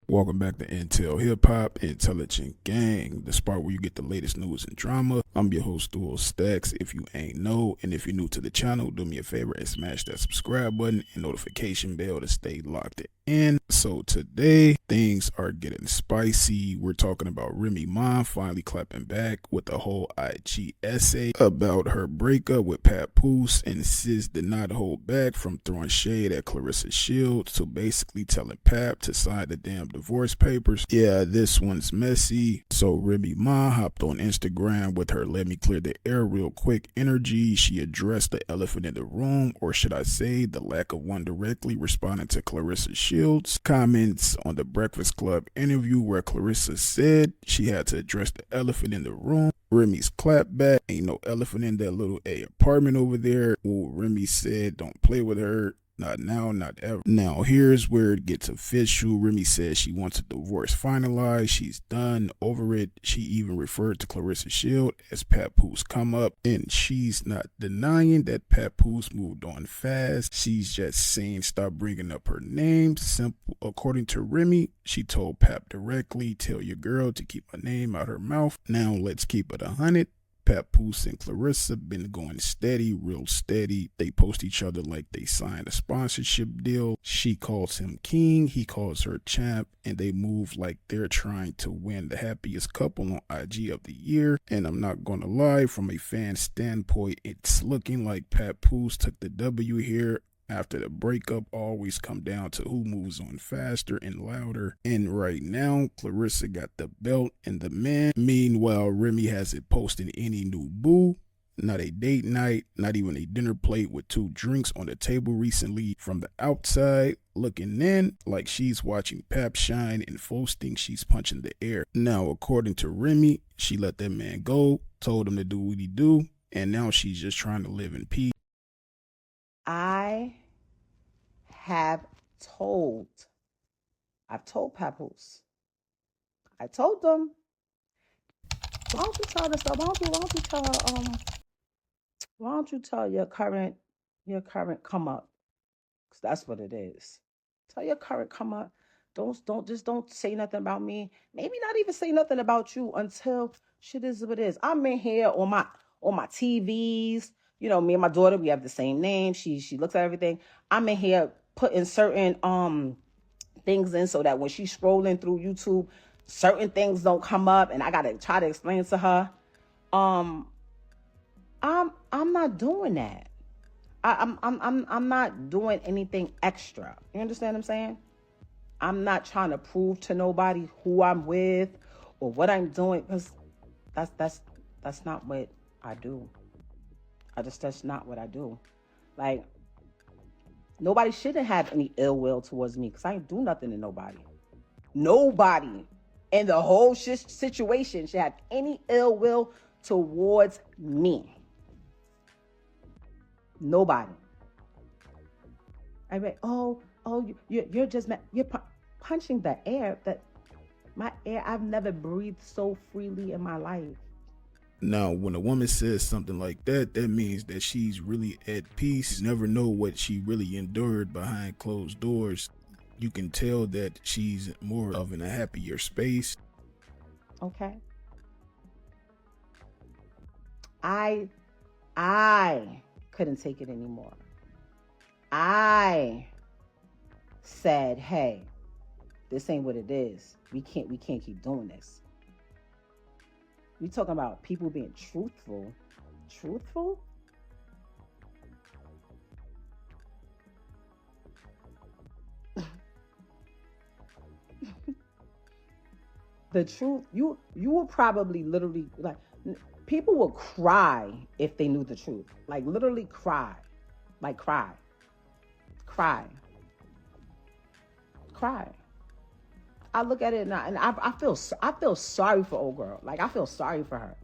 Welcome back to Intel Hip Hop, Intelligent Gang, the spot where you get the latest news and drama. I'm your host, Stax. If you ain't know, and if you're new to the channel, do me a favor and smash that subscribe button and notification bell to stay locked in. So today, things are getting spicy. We're talking about Remy Ma finally clapping back with a whole IG essay about her breakup with Papoose, and sis did not hold back from throwing shade at Claressa Shields to basically telling Pap to sign the damn divorce papers. Yeah, this one's messy. So Remy Ma hopped on Instagram with her "let me clear the air real quick" energy. She addressed the elephant in the room, or should I say the lack of one, directly responding to Claressa Shields' comments on the Breakfast Club interview, where Claressa said she had to address the elephant in the room. Remy's clap back: "Ain't no elephant in that little apartment over there." Ooh, Remy said, "Don't play with her. Not now, not ever." Now, here's where it gets official. Remy says she wants a divorce finalized. She's done, over it. She even referred to Claressa Shields as Papoose come up, and she's not denying that Papoose moved on fast. She's just saying stop bringing up her name. Simple. According to Remy, she told Pap directly, "Tell your girl to keep my name out her mouth." Now, let's keep it 100. Papoose and Claressa been going steady, real steady. They post each other like they signed a sponsorship deal. She calls him king, he calls her champ, and they move like they're trying to win the happiest couple on IG of the year. And I'm not gonna lie, from a fan standpoint, it's looking like Papoose took the W here. After the breakup, always come down to who moves on faster and louder. And right now, Claressa got the belt and the man. Meanwhile, Remy hasn't posted any new boo, not a date night, not even a dinner plate with 2 drinks on the table recently. From the outside looking in, like she's watching Pap shine, and folks think she's punching the air. Now, according to Remy, she let that man go, told him to do what he do, and now she's just trying to live in peace. I have told, I've told Papoose, I told them, why don't you tell this stuff? Why don't you tell her, why don't you tell your current come up? Because that's what it is. Tell your current come up. Don't say nothing about me. Maybe not even say nothing about you until shit is what it is. I'm in here on my TVs. You know, me and my daughter, we have the same name. She looks at everything. I'm in here putting certain things in so that when she's scrolling through YouTube, certain things don't come up, and I gotta try to explain to her. I'm not doing that. I'm not doing anything extra. You understand what I'm saying? I'm not trying to prove to nobody who I'm with or what I'm doing, because that's not what I do. That's not what I do. Like, nobody shouldn't have any ill will towards me, because I ain't do nothing to nobody. Nobody in the whole situation should have any ill will towards me. Nobody. I mean, you're just mad. You're punching the air. That my air. I've never breathed so freely in my life. Now, when a woman says something like that, that means that she's really at peace. You never know what she really endured behind closed doors. You can tell that she's more of in a happier space. Okay. I couldn't take it anymore. I said, "Hey, this ain't what it is. We can't keep doing this." We talking about people being truthful. Truthful? The truth, you will probably literally, like, people will cry if they knew the truth. Like, literally cry. Like, cry. I look at it now, and I feel sorry for old girl. Like, I feel sorry for her.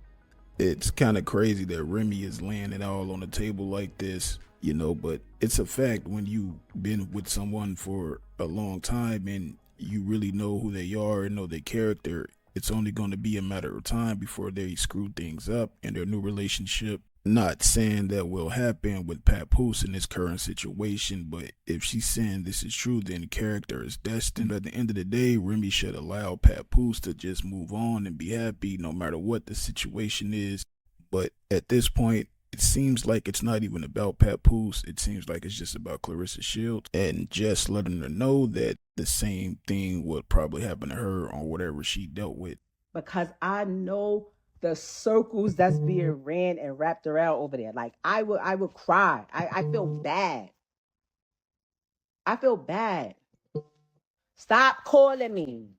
It's kind of crazy that Remy is laying it all on the table like this, but it's a fact when you've been with someone for a long time and you really know who they are and know their character. It's only going to be a matter of time before they screw things up in their new relationship. Not saying that will happen with Papoose in this current situation, but if she's saying this is true, then character is destined. At the end of the day, Remy should allow Papoose to just move on and be happy no matter what the situation is. But at this point, it seems like it's not even about Papoose. It seems like it's just about Claressa Shields and just letting her know that the same thing would probably happen to her on whatever she dealt with. Because I know the circles that's being ran and wrapped around over there. Like I would cry. I feel bad. I feel bad. Stop calling me.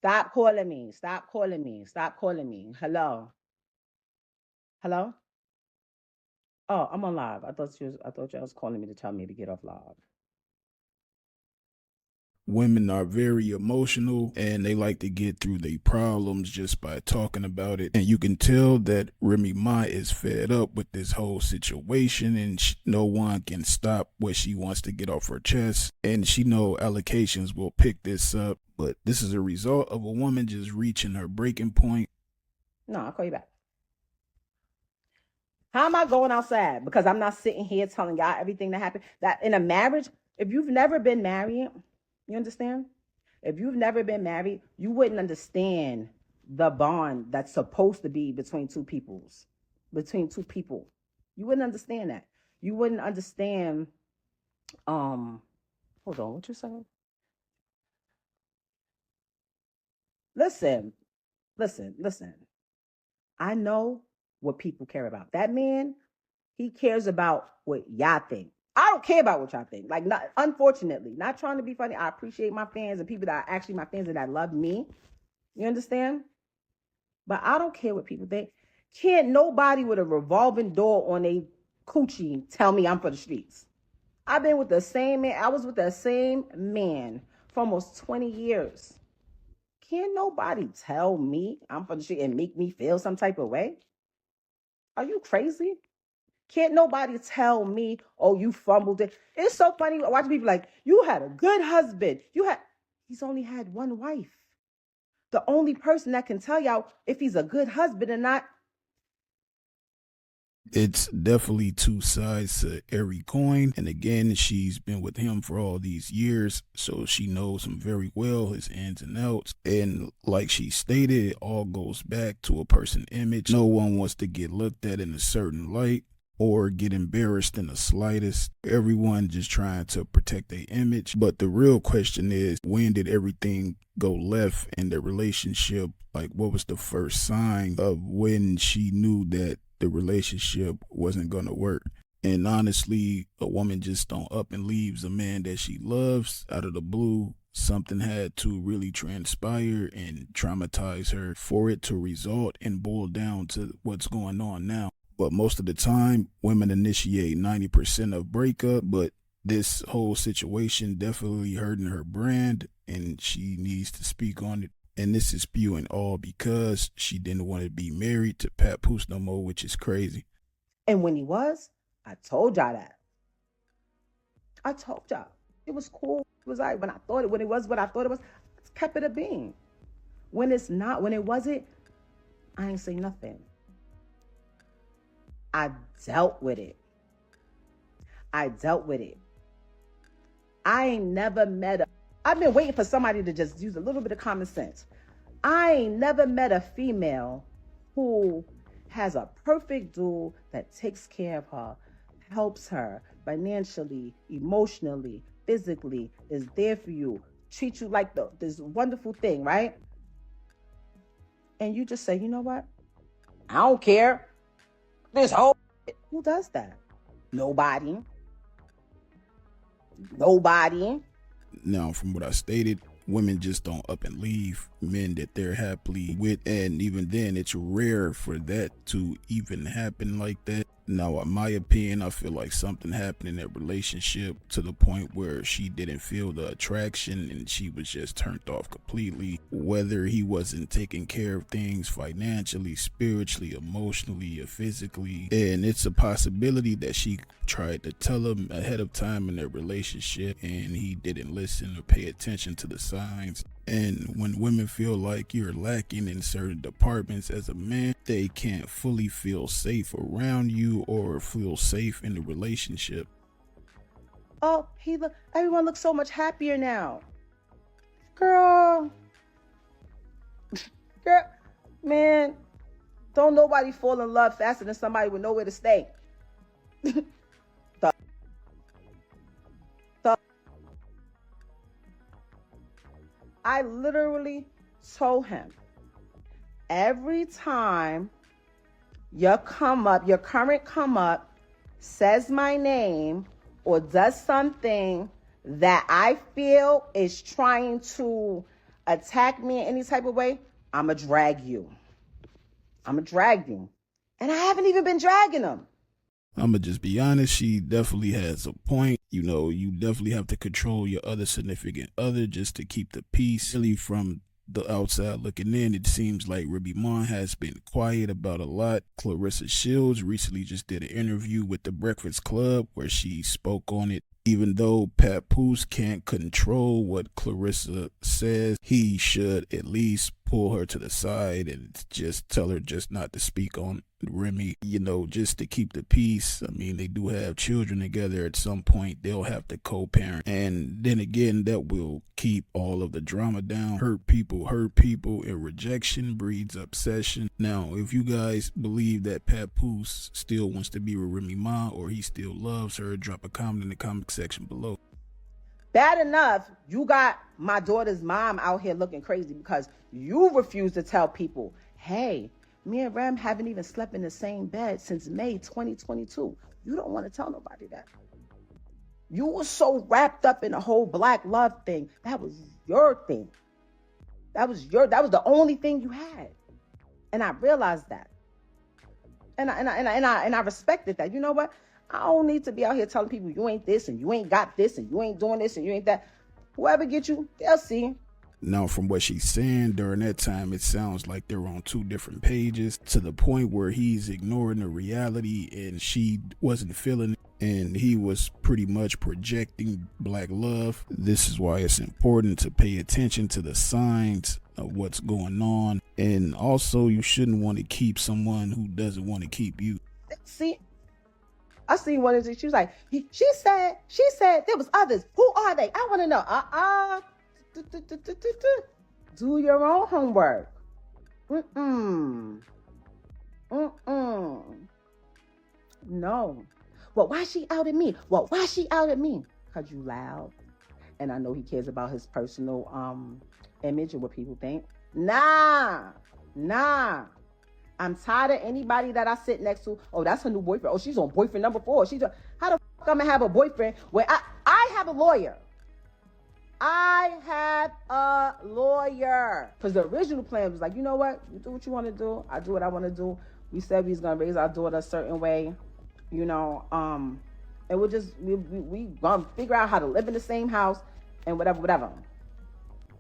Stop calling me. Stop calling me. Stop calling me. Hello. Hello? Oh, I'm on live. I thought you was calling me to tell me to get off live. Women are very emotional and they like to get through their problems just by talking about it. And you can tell that Remy Ma is fed up with this whole situation and no one can stop what she wants to get off her chest. And she know allocations will pick this up. But this is a result of a woman just reaching her breaking point. No, I'll call you back. How am I going outside? Because I'm not sitting here telling y'all everything that happened. That in a marriage, if you've never been married, you understand? If you've never been married, you wouldn't understand the bond that's supposed to be between two people. You wouldn't understand that. You wouldn't understand. Hold on, what you saying? Listen. I know what people care about. That man, he cares about what y'all think. I don't care about what y'all think. Like, not, unfortunately, not trying to be funny. I appreciate my fans and people that are actually my fans and that love me. You understand? But I don't care what people think. Can't nobody with a revolving door on a coochie tell me I'm for the streets. I've been with the same man. I was with the same man for almost 20 years. Can't nobody tell me I'm for the street and make me feel some type of way? Are you crazy? Can't nobody tell me, oh, you fumbled it. It's so funny watching people like, you had a good husband. He's only had one wife. The only person that can tell y'all if he's a good husband or not. It's definitely two sides to every coin. And again, she's been with him for all these years, so she knows him very well, his ins and outs. And like she stated, it all goes back to a person's image. No one wants to get looked at in a certain light or get embarrassed in the slightest. Everyone just trying to protect their image. But the real question is, when did everything go left in the relationship? Like, what was the first sign of when she knew that the relationship wasn't going to work? And honestly, a woman just don't up and leaves a man that she loves out of the blue. Something had to really transpire and traumatize her for it to result and boil down to what's going on now. But most of the time, women initiate 90% of breakup, but this whole situation definitely hurting her brand and she needs to speak on it. And this is spewing all because she didn't want to be married to Papoose no more, which is crazy. And when he was, I told y'all that. I told y'all. It was cool. It was like when it was what I thought it was, I kept it a being. When it's not, when it wasn't, I ain't say nothing. I dealt with it. I ain't never met I've been waiting for somebody to just use a little bit of common sense. I ain't never met a female who has a perfect dude that takes care of her, helps her financially, emotionally, physically, is there for you, treats you like this wonderful thing, right? And you just say, you know what? I don't care. This whole who does that? Nobody. Now, from what I stated, women just don't up and leave men that they're happily with, and even then it's rare for that to even happen like that. Now, in my opinion, I feel like something happened in that relationship to the point where she didn't feel the attraction and she was just turned off completely. Whether he wasn't taking care of things financially, spiritually, emotionally, or physically. And it's a possibility that she tried to tell him ahead of time in their relationship and he didn't listen or pay attention to the signs. And when women feel like you're lacking in certain departments as a man, they can't fully feel safe around you or feel safe in the relationship. Oh, everyone looks so much happier now. Girl, man, don't nobody fall in love faster than somebody with nowhere to stay. I literally told him, every time your current come up says my name or does something that I feel is trying to attack me in any type of way, I'ma drag you. I'ma drag you. And I haven't even been dragging them. I'ma just be honest, she definitely has a point. You know, you definitely have to control your other significant other just to keep the peace. Really, from the outside looking in, it seems like Remy Ma has been quiet about a lot. Claressa Shields recently just did an interview with The Breakfast Club where she spoke on it. Even though Papoose can't control what Claressa says, he should at least pull her to the side and just tell her just not to speak on Remy, you know, just to keep the peace. I mean, they do have children together. At some point, they'll have to co-parent. And then again, that will keep all of the drama down. Hurt people, and rejection breeds obsession. Now, if you guys believe that Papoose still wants to be with Remy Ma or he still loves her, drop a comment in the comment section below. Bad enough, you got my daughter's mom out here looking crazy because you refuse to tell people, hey, me and Rem haven't even slept in the same bed since May 2022. You don't want to tell nobody that. You were so wrapped up in the whole black love thing. That was your thing. That was the only thing you had. And I realized that. And I respected that. You know what? I don't need to be out here telling people you ain't this and you ain't got this and you ain't doing this and you ain't that. Whoever gets you, they'll see. Now, from what she's saying during that time, it sounds like they're on two different pages to the point where he's ignoring the reality and she wasn't feeling it. And he was pretty much projecting black love. This is why it's important to pay attention to the signs of what's going on. And also, you shouldn't want to keep someone who doesn't want to keep you. See, I seen one of these. She was like, she said there was others. Who are they? I want to know. Do your own homework. No. Well, why she outed me? Because you loud. And I know he cares about his personal image and what people think. Nah. I'm tired of anybody that I sit next to. Oh, that's her new boyfriend. Oh, she's on boyfriend number 4. How the fuck I'm gonna have a boyfriend where I have a lawyer? Because the original plan was like, you know what? You do what you want to do. I do what I want to do. We said we was going to raise our daughter a certain way, you know, and we going to figure out how to live in the same house and whatever.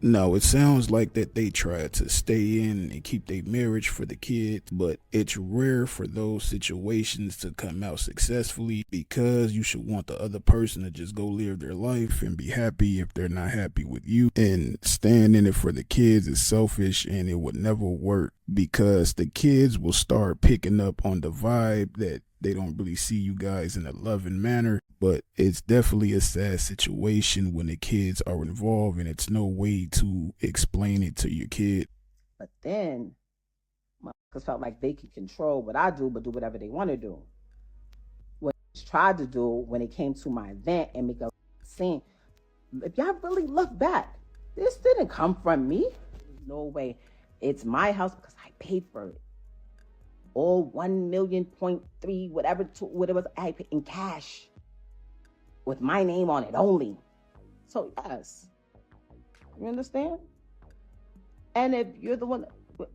No, it sounds like that they tried to stay in and keep their marriage for the kids, but it's rare for those situations to come out successfully because you should want the other person to just go live their life and be happy if they're not happy with you. And staying in it for the kids is selfish and it would never work because the kids will start picking up on the vibe that they don't really see you guys in a loving manner. But it's definitely a sad situation when the kids are involved and it's no way to explain it to your kid. But then, motherfuckers felt like they could control what I do, but do whatever they want to do. What I tried to do when it came to my event and make a scene, if y'all really look back, this didn't come from me. No way. It's my house because I paid for it. All 1 million, 0.3, whatever it was, I paid in cash. With my name on it only. So yes. You understand? And if you're the one,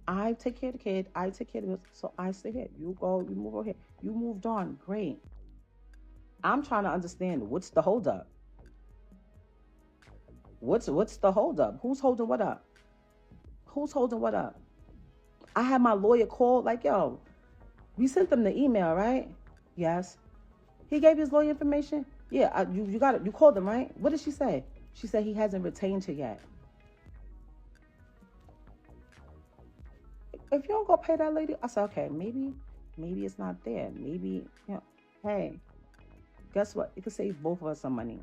I take care of the kid, I take care of it, so I stay here. You go, you move over here. You moved on, great. I'm trying to understand what's the holdup. What's the holdup? Who's holding what up? I had my lawyer call, like, yo, we sent them the email, right? Yes. He gave his lawyer information? Yeah, you got it. You called him, right? What did she say? She said he hasn't retained her yet. if you don't go pay that lady, I said, okay, maybe it's not there. Maybe, hey, guess what? It could save both of us some money.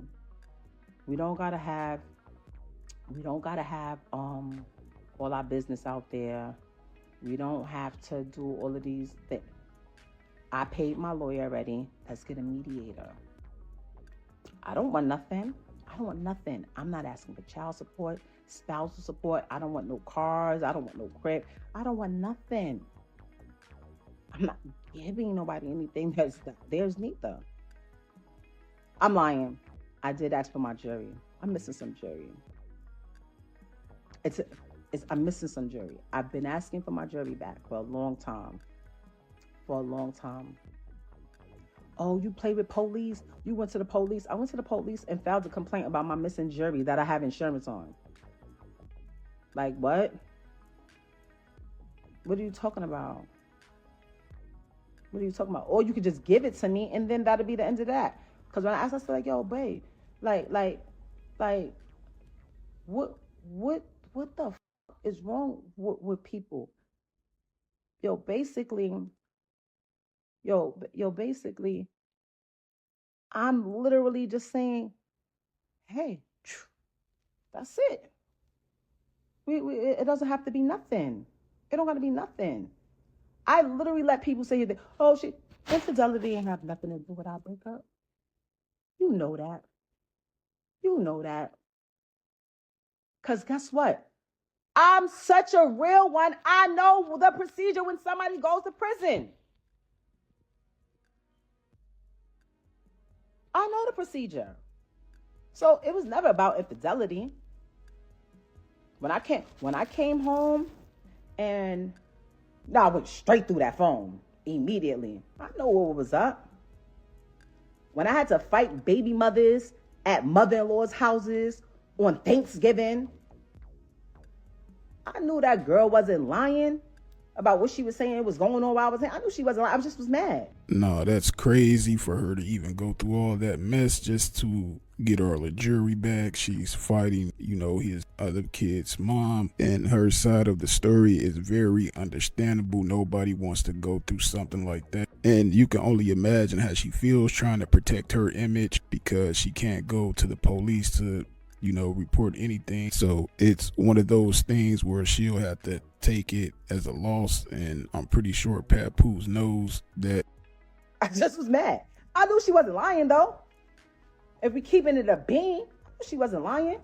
We don't gotta have all our business out there. We don't have to do all of these things. I paid my lawyer already. Let's get a mediator. I don't want nothing. I'm not asking for child support, spousal support. I don't want no cars. I don't want no crib. I don't want nothing. I'm not giving nobody anything that's theirs neither. I'm lying. I did ask for my jury. I'm missing some jury. I'm missing some jury. I've been asking for my jury back for a long time. Oh, you play with police? You went to the police? I went to the police and filed a complaint about my missing jury that I have insurance on. Like, what? What are you talking about? Or you could just give it to me and then that'll be the end of that. Because when I asked, I said, like, yo, babe, like, what the f is wrong with people? Basically, I'm literally just saying, hey, that's it. It doesn't have to be nothing. It don't got to be nothing. I literally let people say that, oh, infidelity ain't have nothing to do with our breakup. You know that. Because guess what? I'm such a real one. I know the procedure when somebody goes to prison. I know the procedure. So it was never about infidelity. When I came home and I went straight through that phone immediately. I know what was up. When I had to fight baby mothers at mother-in-law's houses on Thanksgiving, I knew that girl wasn't lying about what she was saying was going on while I was saying. I knew she wasn't lying. I was mad. No, that's crazy for her to even go through all that mess just to get all the jury back. She's fighting, his other kid's mom, and her side of the story is very understandable. Nobody wants to go through something like that. And you can only imagine how she feels trying to protect her image because she can't go to the police to report anything. So it's one of those things where she'll have to take it as a loss. And I'm pretty sure Papoose knows that. I just was mad. I knew she wasn't lying though. If we keeping it a bean, she wasn't lying.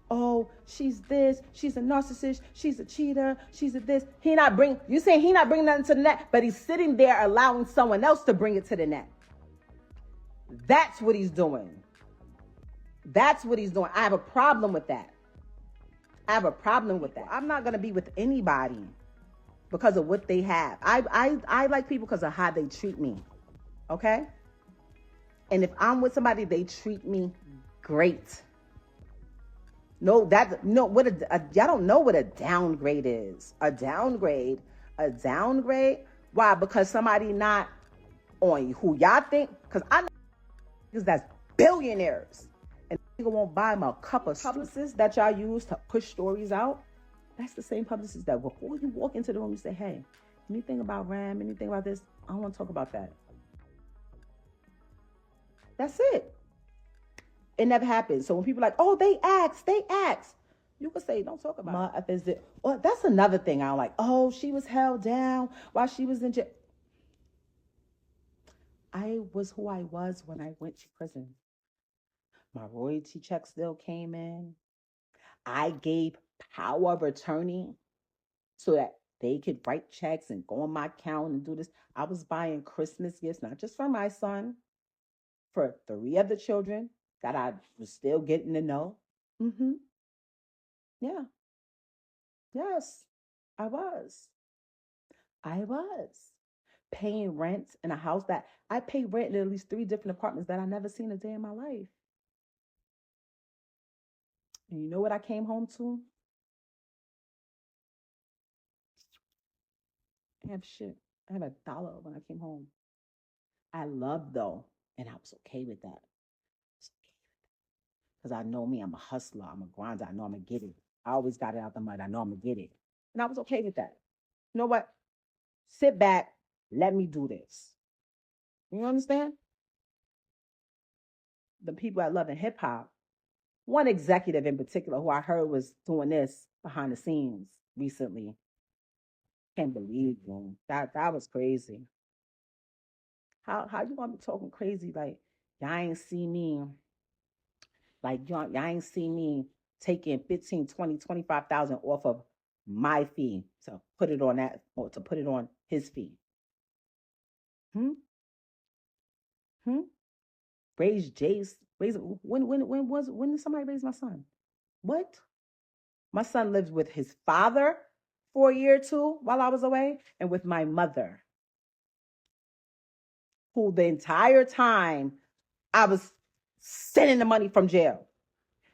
Oh, she's this. She's a narcissist. She's a cheater. She's a this. You saying he not bringing nothing to the net, but he's sitting there allowing someone else to bring it to the net. That's what he's doing. I have a problem with that. I'm not going to be with anybody because of what they have. I like people because of how they treat me. Okay? And if I'm with somebody, they treat me great. Y'all don't know what a downgrade is. A downgrade. Why? Because somebody not on who y'all think. Because I know that's billionaires. And people won't buy them a cup of publicists that y'all use to push stories out. That's the same publicist that before you walk into the room, you say, hey, anything about Ram, anything about this? I don't want to talk about that. That's it. It never happens. So when people are like, oh, they asked. You can say, don't talk about it. Well, that's another thing I don't like. Oh, she was held down while she was in jail. I was who I was when I went to prison. My royalty check still came in. I gave power of attorney so that they could write checks and go on my account and do this. I was buying Christmas gifts, not just for my son, for 3 other children that I was still getting to know. Mm-hmm. Yeah. Yes, I was. Paying rent in a house that I paid rent in at least 3 different apartments that I never seen a day in my life. And you know what I came home to? I have shit. I have $1 when I came home. I loved though, and I was okay with that. Because I know me, I'm a hustler, I'm a grinder, I know I'm gonna get it. I always got it out the mud, I know I'm gonna get it. And I was okay with that. You know what? Sit back. Let me do this. You understand? The people at Love and Hip Hop, one executive in particular who I heard was doing this behind the scenes recently. Can't believe them. That was crazy. How you gonna be talking crazy like y'all ain't see me like y'all ain't see me taking 15, 20, 25,000 off of my fee to put it on that or to put it on his fee. Hmm? Hmm? Raise Jace. Raise when did somebody raise my son? What? My son lived with his father for a year or two while I was away, and with my mother, who the entire time I was sending the money from jail,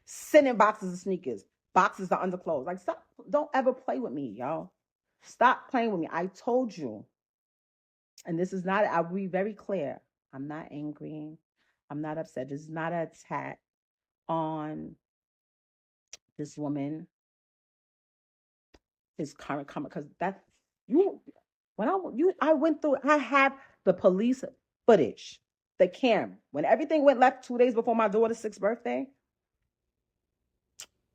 sending boxes of sneakers, boxes of underclothes. Like, stop, don't ever play with me, y'all. Stop playing with me. I told you. And this is not, I'll be very clear. I'm not angry. I'm not upset. This is not an attack on this woman, his current comment, because that's you. When I went through, I have the police footage, the camera. When everything went left 2 days before my daughter's 6th birthday,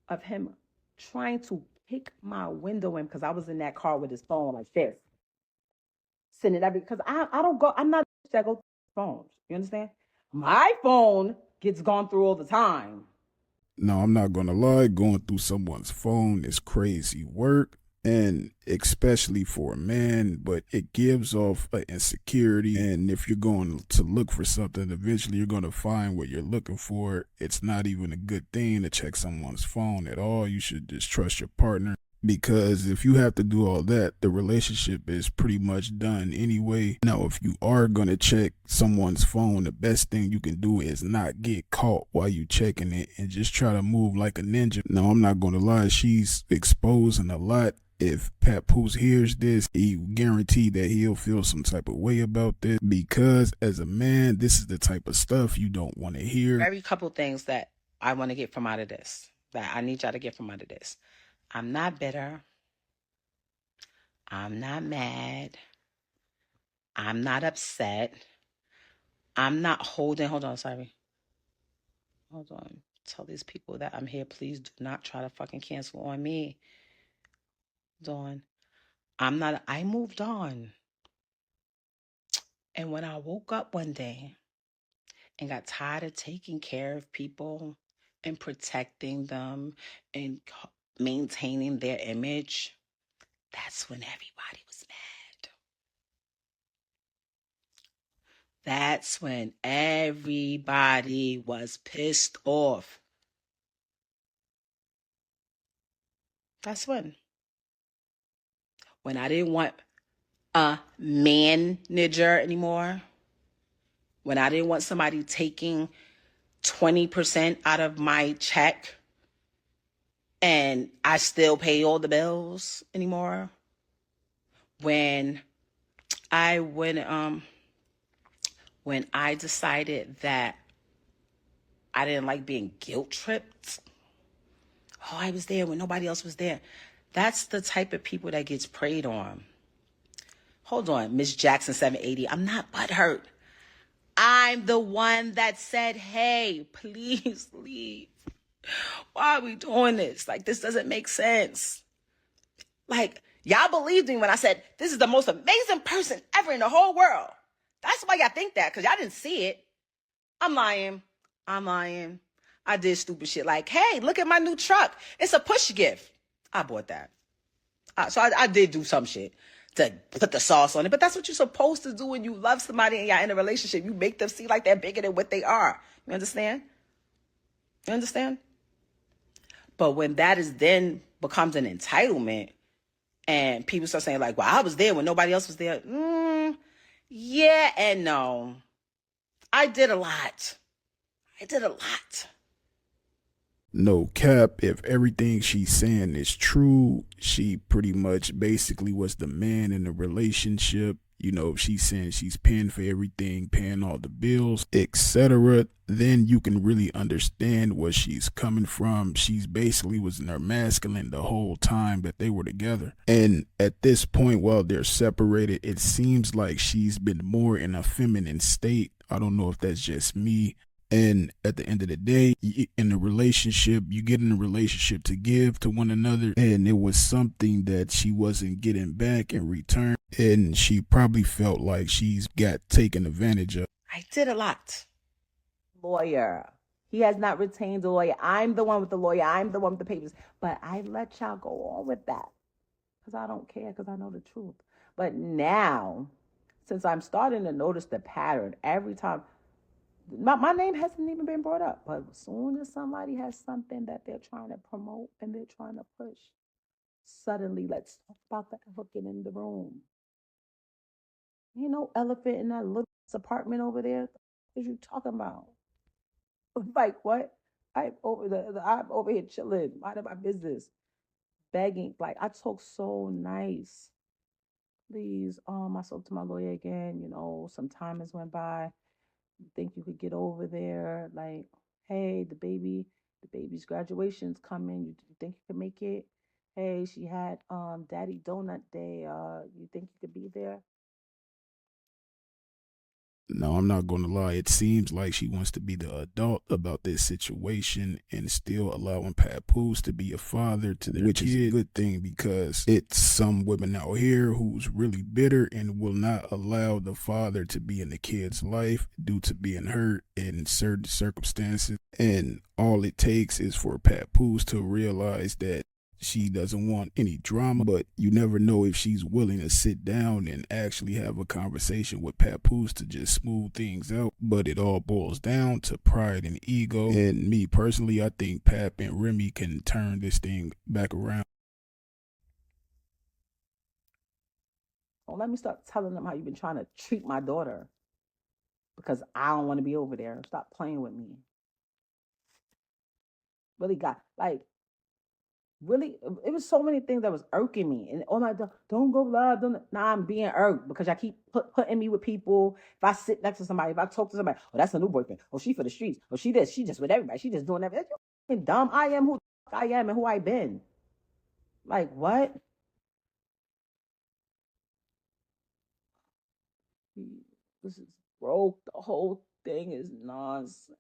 of him trying to pick my window in because I was in that car with his phone like this, sending because I don't go. I'm not that go through phones. You understand? My phone gets gone through all the time. No, I'm not gonna lie, going through someone's phone is crazy work, and especially for a man, but it gives off an insecurity. And if you're going to look for something, eventually you're gonna find what you're looking for. It's not even a good thing to check someone's phone at all. You should just trust your partner. Because if you have to do all that, the relationship is pretty much done anyway. Now, if you are going to check someone's phone, the best thing you can do is not get caught while you checking it and just try to move like a ninja. Now, I'm not going to lie, she's exposing a lot. If Papoose hears this, he guarantee that he'll feel some type of way about this, because as a man, this is the type of stuff you don't want to hear. Very couple things that I want to get from out of this, that I need y'all to get from out of this. I'm not bitter. I'm not mad. I'm not upset. I'm not hold on, sorry. Hold on. Tell these people that I'm here. Please do not try to fucking cancel on me. Dawn. I moved on. And when I woke up one day and got tired of taking care of people and protecting them and maintaining their image, that's when everybody was mad. That's when everybody was pissed off. That's when I didn't want a manager anymore, when I didn't want somebody taking 20% out of my check and I still pay all the bills anymore, when I decided that I didn't like being guilt tripped. Oh, I was there when nobody else was there. That's the type of people that gets preyed on. Hold on, Miss Jackson 780. I'm not butthurt. I'm the one that said, hey, please leave. Why are we doing this? Like, this doesn't make sense. Like, y'all believed me when I said, this is the most amazing person ever in the whole world. That's why y'all think that, because y'all didn't see it. I'm lying. I did stupid shit like, hey, look at my new truck. It's a push gift. I bought that. So I did do some shit to put the sauce on it. But that's what you're supposed to do when you love somebody and y'all in a relationship. You make them see like they're bigger than what they are. You understand? You understand? But when that is then becomes an entitlement and people start saying like, well, I was there when nobody else was there. Yeah and no. I did a lot. No cap, if everything she's saying is true, she pretty much basically was the man in the relationship You know, if she's saying she's paying for everything, paying all the bills, etc., then you can really understand where she's coming from. She's basically was in her masculine the whole time that they were together. And at this point, while they're separated, it seems like she's been more in a feminine state. I don't know if that's just me. And at the end of the day, in a relationship, you get in a relationship to give to one another. And it was something that she wasn't getting back in return. And she probably felt like she's got taken advantage of. I did a lot. Lawyer. He has not retained a lawyer. I'm the one with the lawyer. I'm the one with the papers. But I let y'all go on with that because I don't care, because I know the truth. But now, since I'm starting to notice the pattern, every time, my name hasn't even been brought up, but as soon as somebody has something that they're trying to promote and they're trying to push, suddenly let's talk about the elephant in the room. Ain't no elephant in that little apartment over there. What are you talking about? Like what? I'm over here chilling, minding my business, begging. Like I talk so nice. Please, I spoke to my lawyer again. You know, some time has went by. You think you could get over there? Like, hey, the baby's graduation's coming. You think you can make it? Hey, she had Daddy Donut Day. You think you could be there? No, I'm not going to lie. It seems like she wants to be the adult about this situation and still allowing Papoose to be a father to their which kid. Is a good thing because it's some women out here who's really bitter and will not allow the father to be in the kid's life due to being hurt in certain circumstances. And all it takes is for Papoose to realize that she doesn't want any drama, but you never know if she's willing to sit down and actually have a conversation with Papoose to just smooth things out. But it all boils down to pride and ego. And me personally, I think Pap and Remy can turn this thing back around. Don't let me start telling them how you've been trying to treat my daughter because I don't want to be over there. Stop playing with me. Really got like really, it was so many things that was irking me. And oh my God, don't go live. Don't. Now I'm being irked because I keep putting me with people. If I sit next to somebody, if I talk to somebody, oh, that's a new boyfriend. Oh, she for the streets. Oh, she this. She just with everybody. She just doing everything. You dumb. I am who I am and who I been. Like what? This is broke. The whole thing is nonsense.